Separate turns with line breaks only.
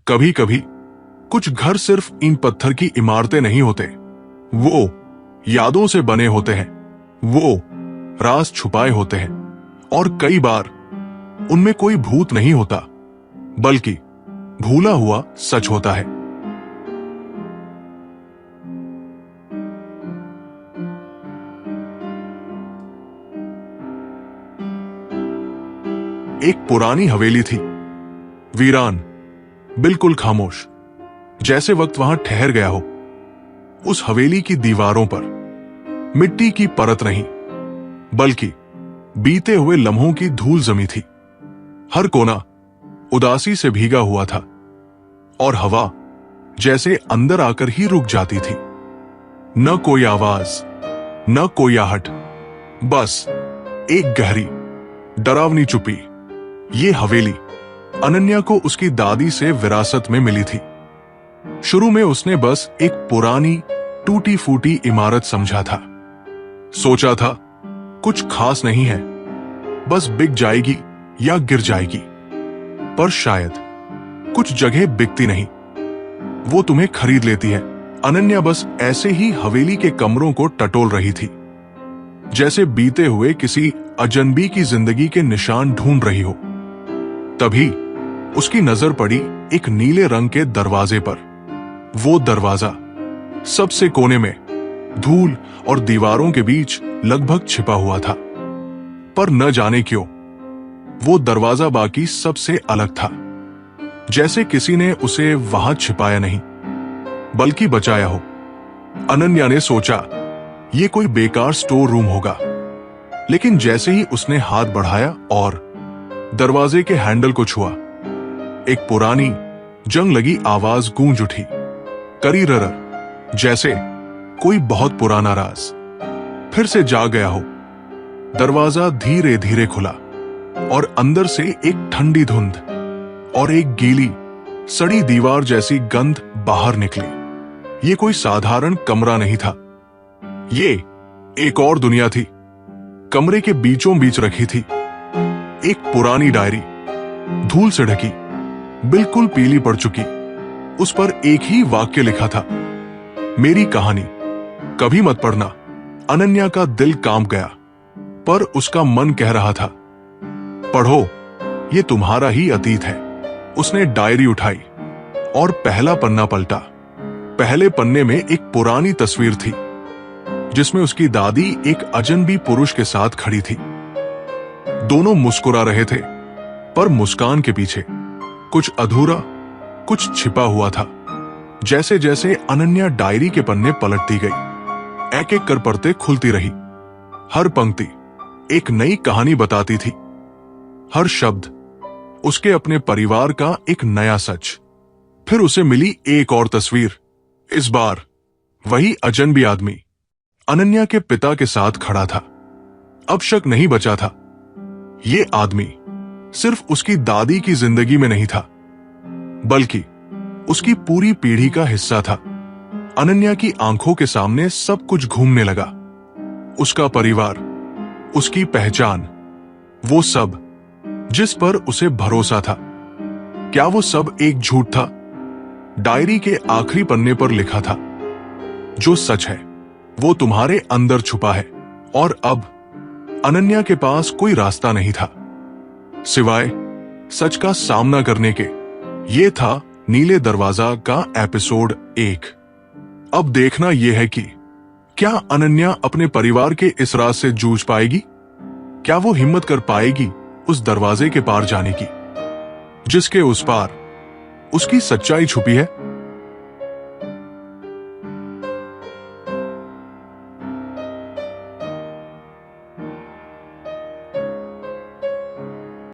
कभी कभी कुछ घर सिर्फ ईंट पत्थर की इमारतें नहीं होते, वो यादों से बने होते हैं, वो राज छुपाए होते हैं, और कई बार उनमें कोई भूत नहीं होता बल्कि भूला हुआ सच होता है। एक पुरानी हवेली थी, वीरान, बिल्कुल खामोश, जैसे वक्त वहां ठहर गया हो। उस हवेली की दीवारों पर मिट्टी की परत नहीं बल्कि बीते हुए लम्हों की धूल जमी थी। हर कोना उदासी से भीगा हुआ था और हवा जैसे अंदर आकर ही रुक जाती थी। न कोई आवाज, न कोई आहट, बस एक गहरी डरावनी चुप्पी। ये हवेली अनन्या को उसकी दादी से विरासत में मिली थी। शुरू में उसने बस एक पुरानी टूटी फूटी इमारत समझा था। सोचा था कुछ खास नहीं है, बस बिक जाएगी या गिर जाएगी। पर शायद कुछ जगह बिकती नहीं, वो तुम्हें खरीद लेती है। अनन्या बस ऐसे ही हवेली के कमरों को टटोल रही थी, जैसे बीते हुए किसी अजनबी की जिंदगी के निशान ढूंढ रही हो। तभी उसकी नजर पड़ी एक नीले रंग के दरवाजे पर। वो दरवाजा सबसे कोने में धूल और दीवारों के बीच लगभग छिपा हुआ था, पर न जाने क्यों वो दरवाजा बाकी सबसे अलग था। जैसे किसी ने उसे वहां छिपाया नहीं बल्कि बचाया हो। अनन्या ने सोचा ये कोई बेकार स्टोर रूम होगा, लेकिन जैसे ही उसने हाथ बढ़ाया और दरवाजे के हैंडल को छुआ, एक पुरानी जंग लगी आवाज गूंज उठी, करीरर, जैसे कोई बहुत पुराना राज फिर से जाग गया हो। दरवाजा धीरे धीरे खुला और अंदर से एक ठंडी धुंध और एक गीली सड़ी दीवार जैसी गंध बाहर निकली। ये कोई साधारण कमरा नहीं था, ये एक और दुनिया थी। कमरे के बीचों बीच रखी थी एक पुरानी डायरी, धूल से ढकी, बिल्कुल पीली पड़ चुकी। उस पर एक ही वाक्य लिखा था, मेरी कहानी कभी मत पढ़ना। अनन्या का दिल कांप गया, पर उसका मन कह रहा था, पढ़ो, ये तुम्हारा ही अतीत है। उसने डायरी उठाई और पहला पन्ना पलटा। पहले पन्ने में एक पुरानी तस्वीर थी, जिसमें उसकी दादी एक अजनबी पुरुष के साथ खड़ी थी। दोनों मुस्कुरा रहे थे, पर मुस्कान के पीछे कुछ अधूरा, कुछ छिपा हुआ था। जैसे जैसे अनन्या डायरी के पन्ने पलटती गई, एक एक कर परतें खुलती रही। हर पंक्ति एक नई कहानी बताती थी, हर शब्द उसके अपने परिवार का एक नया सच। फिर उसे मिली एक और तस्वीर। इस बार वही अजनबी आदमी अनन्या के पिता के साथ खड़ा था। अब शक नहीं बचा था, ये आदमी सिर्फ उसकी दादी की जिंदगी में नहीं था, बल्कि उसकी पूरी पीढ़ी का हिस्सा था। अनन्या की आंखों के सामने सब कुछ घूमने लगा, उसका परिवार, उसकी पहचान, वो सब जिस पर उसे भरोसा था। क्या वो सब एक झूठ था? डायरी के आखिरी पन्ने पर लिखा था, जो सच है वो तुम्हारे अंदर छुपा है। और अब अनन्या के पास कोई रास्ता नहीं था सिवाय सच का सामना करने के। ये था नीले दरवाजा का एपिसोड 1। अब देखना यह है कि क्या अनन्या अपने परिवार के इस राज से जूझ पाएगी? क्या वो हिम्मत कर पाएगी उस दरवाजे के पार जाने की, जिसके उस पार उसकी सच्चाई छुपी है?